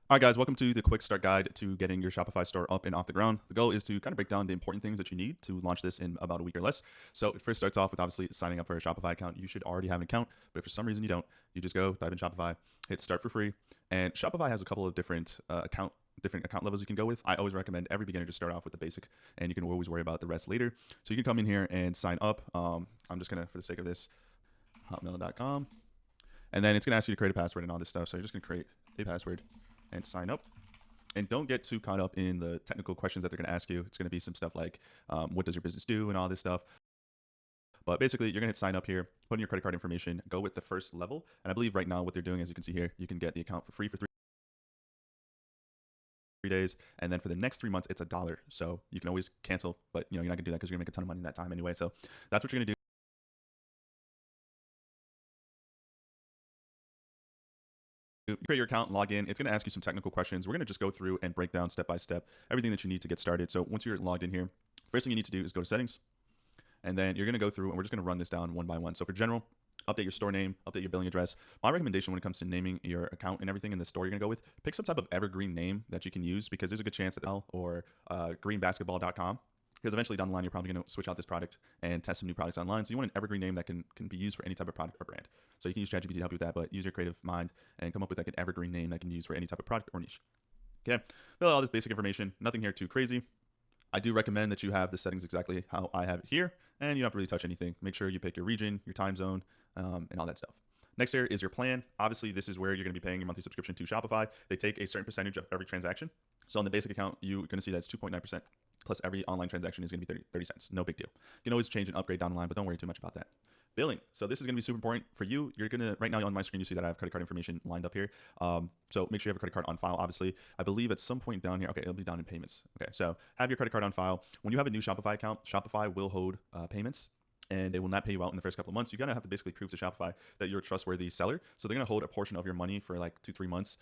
All right, guys, welcome to the quick start guide to getting your Shopify store up and off the ground. The goal is to kind of break down the important things that you need to launch this in about a week or less. So it first starts off with obviously signing up for a Shopify account. You should already have an account, but if for some reason you don't, you just go type in Shopify, hit start for free. And Shopify has a couple of different account levels you can go with. I always recommend every beginner to start off with the basic, and you can always worry about the rest later. So you can come in here and sign up. I'm just gonna, for the sake of this, hotmail.com, and then it's gonna ask you to create a password and all this stuff. So you're just gonna create a password and sign up. And don't get too caught up in the technical questions that they're going to ask you. It's going to be some stuff like, what does your business do and all this stuff. But basically, you're going to hit sign up here, put in your credit card information, go with the first level. And I believe right now what they're doing, as you can see here, you can get the account for free for 3 days. And then for the next 3 months, it's $1. So you can always cancel, but you're not going to do that because you're going to make a ton of money in that time anyway. So that's what you're going to do. You create your account, log in. It's going to ask you some technical questions. We're going to just go through and break down step by step everything that you need to get started. So once you're logged in here, first thing you need to do is go to settings, and then you're going to go through and we're just going to run this down one by one. So for general, update your store name, update your billing address. My recommendation when it comes to naming your account and everything in the store you're going to go with, pick some type of evergreen name that you can use, because there's a good chance that greenbasketball.com, because eventually down the line you're probably going to switch out this product and test some new products online. So you want an evergreen name that can be used for any type of product or brand. So you can use ChatGPT to help you with that, but use your creative mind and come up with like an evergreen name that can be used for any type of product or niche. Okay, fill out all this basic information. Nothing here too crazy. I do recommend that you have the settings exactly how I have it here, and you don't have to really touch anything. Make sure you pick your region, your time zone, and all that stuff. Next here is your plan. Obviously, this is where you're going to be paying your monthly subscription to Shopify. They take a certain percentage of every transaction. So on the basic account, you're going to see that it's 2.9%, plus every online transaction is going to be 30 cents. No big deal. You can always change and upgrade down the line, but don't worry too much about that. Billing. So this is going to be super important for you. You're going to, right now on my screen, you see that I have credit card information lined up here. So make sure you have a credit card on file, obviously. I believe at some point down here, okay, it'll be down in payments. Okay, so have your credit card on file. When you have a new Shopify account, Shopify will hold payments, and they will not pay you out in the first couple of months. You're going to have to basically prove to Shopify that you're a trustworthy seller. So they're going to hold a portion of your money for like 2-3 months.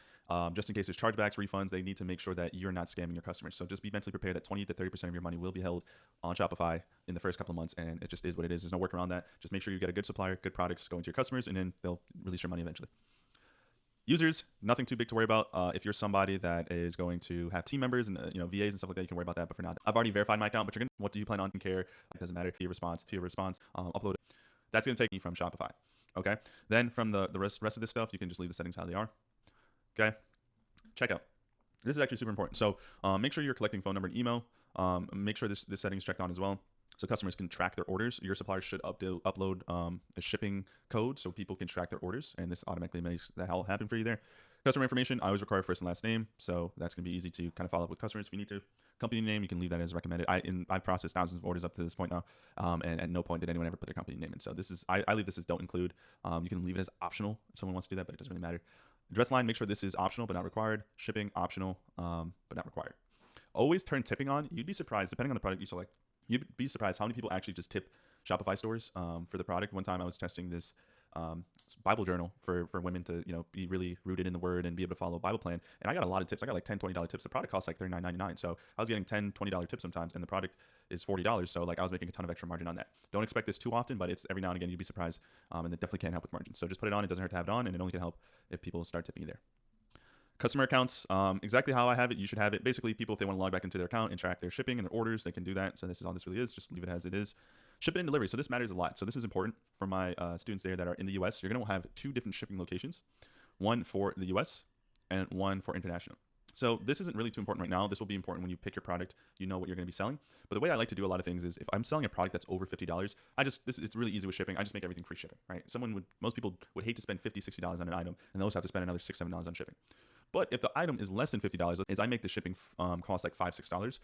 Just in case there's chargebacks, refunds, they need to make sure that you're not scamming your customers. So just be mentally prepared that 20 to 30% of your money will be held on Shopify in the first couple of months, and it just is what it is. There's no work around that. Just make sure you get a good supplier, good products going to your customers, and then they'll release your money eventually. Users, nothing too big to worry about. If you're somebody that is going to have team members and VAs and stuff like that, you can worry about that. But for now, I've already verified my account. But what do you plan on? Care? It doesn't matter. To your response, upload it. That's going to take me from Shopify. Okay. Then from the rest of this stuff, you can just leave the settings how they are. Okay. Checkout. This is actually super important. So make sure you're collecting phone number and email. Make sure this setting is checked on as well, so customers can track their orders. Your suppliers should upload a shipping code so people can track their orders, and this automatically makes that all happen for you there. Customer information, I always require first and last name, so that's going to be easy to kind of follow up with customers if you need to. Company name, you can leave that as recommended. I've processed thousands of orders up to this point now, and at no point did anyone ever put their company name in. So this is I leave this as don't include. You can leave it as optional if someone wants to do that, but it doesn't really matter. Address line, make sure this is optional but not required. Shipping, optional but not required. Always turn tipping on. You'd be surprised, depending on the product you select, you'd be surprised how many people actually just tip Shopify stores for the product. One time I was testing this Bible journal for women to be really rooted in the word and be able to follow a Bible plan, and I got a lot of tips. I got like $10-$20 tips. The product costs like $39.99, so I was getting $10-$20 tips sometimes, and the product is $40, so like I was making a ton of extra margin on that. Don't expect this too often, but it's every now and again. You'd be surprised, and it definitely can help with margin. So just put it on. It doesn't hurt to have it on, and it only can help if people start tipping you there. Customer accounts, exactly how I have it, you should have it. Basically, people, if they want to log back into their account and track their shipping and their orders, they can do that. So this is all this really is. Just leave it as it is. Shipping and delivery. So this matters a lot. So this is important for my students there that are in the US. You're going to have 2 different shipping locations, one for the US and one for international. So this isn't really too important right now. This will be important when you pick your product. You know what you're going to be selling. But the way I like to do a lot of things is if I'm selling a product that's over $50, it's really easy with shipping. I just make everything free shipping, right? Most people would hate to spend $50-$60 on an item, and those have to spend another $6-$7 on shipping. But if the item is less than $50, is I make the shipping cost like $5-$6.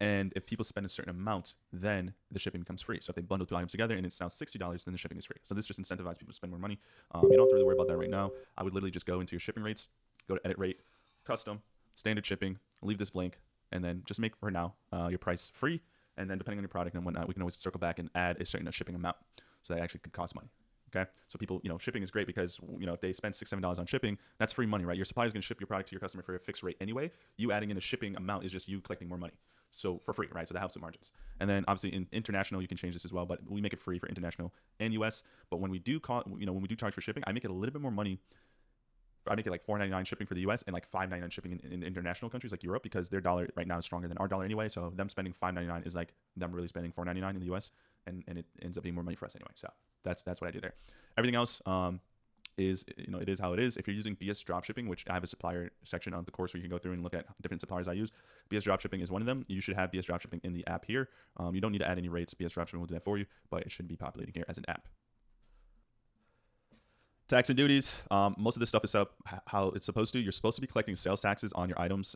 And if people spend a certain amount, then the shipping becomes free. So if they bundle 2 items together and it's now $60, then the shipping is free. So this just incentivizes people to spend more money. You don't have to really worry about that right now. I would literally just go into your shipping rates, go to edit rate, custom, standard shipping, leave this blank, and then just make for now your price free. And then depending on your product and whatnot, we can always circle back and add a certain shipping amount. So that actually could cost money. Okay, so people, shipping is great because if they spend $6-7 on shipping, that's free money, right? Your supplier is going to ship your product to your customer for a fixed rate anyway. You adding in a shipping amount is just you collecting more money, so for free, right? So that helps with margins. And then obviously in international, you can change this as well, but we make it free for international and US. But when we do when we do charge for shipping, I make it a little bit more money I make it like $4.99 shipping for the US and like $5.99 shipping in international countries like Europe, because their dollar right now is stronger than our dollar anyway. So them spending $5.99 is like them really spending $4.99 in the US, and it ends up being more money for us anyway. So that's what I do there. Everything else is, it is how it is. If you're using BS dropshipping, which I have a supplier section on the course where you can go through and look at different suppliers I use. BS dropshipping is one of them. You should have BS dropshipping in the app here. You don't need to add any rates. BS dropshipping will do that for you, but it should be populating here as an app. Tax and duties. Most of this stuff is set up how it's supposed to. You're supposed to be collecting sales taxes on your items.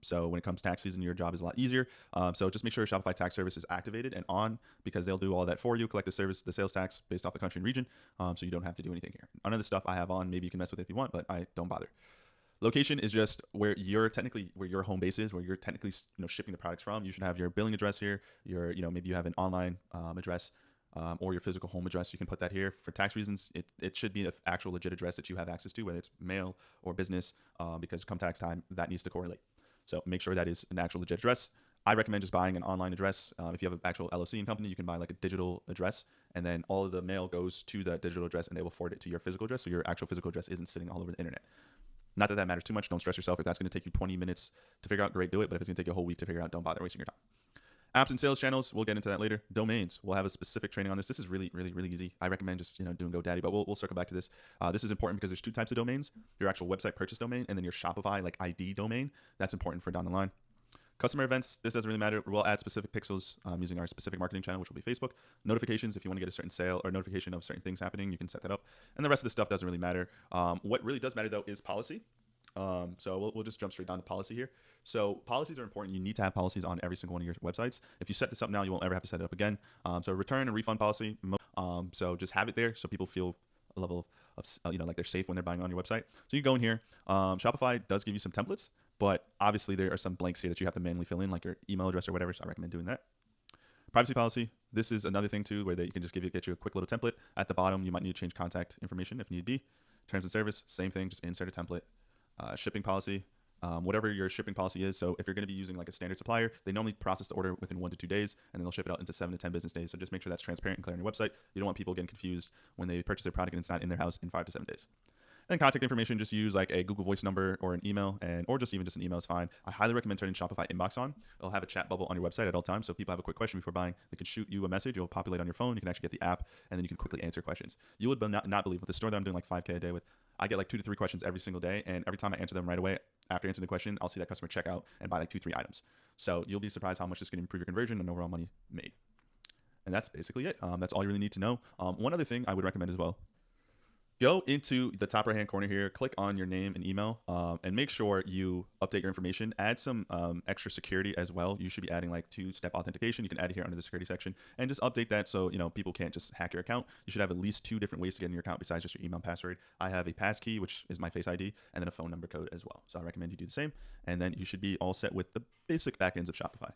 So when it comes to tax season, your job is a lot easier. So just make sure your Shopify tax service is activated and on, because they'll do all that for you, collect the sales tax based off the country and region. So you don't have to do anything here. None of the stuff I have on, maybe you can mess with it if you want, but I don't bother. Location is just where your home base is, where you're technically shipping the products from. You should have your billing address here. Maybe you have an online address. Or your physical home address. You can put that here. For tax reasons, it should be an actual legit address that you have access to, whether it's mail or business, because come tax time, that needs to correlate. So make sure that is an actual legit address. I recommend just buying an online address. If you have an actual LLC and company, you can buy like a digital address, and then all of the mail goes to that digital address, and they will forward it to your physical address, so your actual physical address isn't sitting all over the internet. Not that matters too much. Don't stress yourself. If that's going to take you 20 minutes to figure out, great, do it. But if it's going to take you a whole week to figure out, don't bother wasting your time. Apps and sales channels, we'll get into that later. Domains, we'll have a specific training on this. This is really, really, really easy. I recommend just doing GoDaddy, but we'll circle back to this. This is important because there's two types of domains: your actual website purchase domain, and then your Shopify like ID domain. That's important for down the line. Customer events, this doesn't really matter. We'll add specific pixels using our specific marketing channel, which will be Facebook. Notifications, if you want to get a certain sale or notification of certain things happening, you can set that up. And the rest of the stuff doesn't really matter. What really does matter though is policy. So we'll just jump straight down to policy here. So policies are important. You need to have policies on every single one of your websites. If you set this up now, you won't ever have to set it up again. So return and refund policy. So just have it there so people feel a level of like they're safe when they're buying on your website. So you go in here. Shopify does give you some templates, but obviously there are some blanks here that you have to manually fill in, like your email address or whatever. So I recommend doing that. Privacy policy. This is another thing too, where you can just get you a quick little template. At the bottom, you might need to change contact information if need be. Terms and service, same thing. Just insert a template. Shipping policy, whatever your shipping policy is. So if you're going to be using like a standard supplier, they normally process the order within 1 to 2 days, and then they'll ship it out into 7 to 10 business days. So just make sure that's transparent and clear on your website. You don't want people getting confused when they purchase their product and it's not in their house in 5 to 7 days. And contact information, just use like a Google Voice number or an email, or just an email is fine. I highly recommend turning Shopify Inbox on. It'll have a chat bubble on your website at all times. So if people have a quick question before buying, they can shoot you a message. It'll populate on your phone. You can actually get the app, and then you can quickly answer questions. You would not believe, with the store that I'm doing like 5K a day with, I get like 2 to 3 questions every single day. And every time I answer them right away, after answering the question, I'll see that customer check out and buy like 2-3 items. So you'll be surprised how much this can improve your conversion and overall money made. And that's basically it. That's all you really need to know. One other thing I would recommend as well. Go into the top right hand corner here, click on your name and email, and make sure you update your information. Add some extra security as well. You should be adding like 2-step authentication. You can add it here under the security section, and just update that so people can't just hack your account. You should have at least 2 different ways to get in your account besides just your email and password. I have a passkey, which is my Face ID, and then a phone number code as well. So I recommend you do the same, and then you should be all set with the basic backends of Shopify.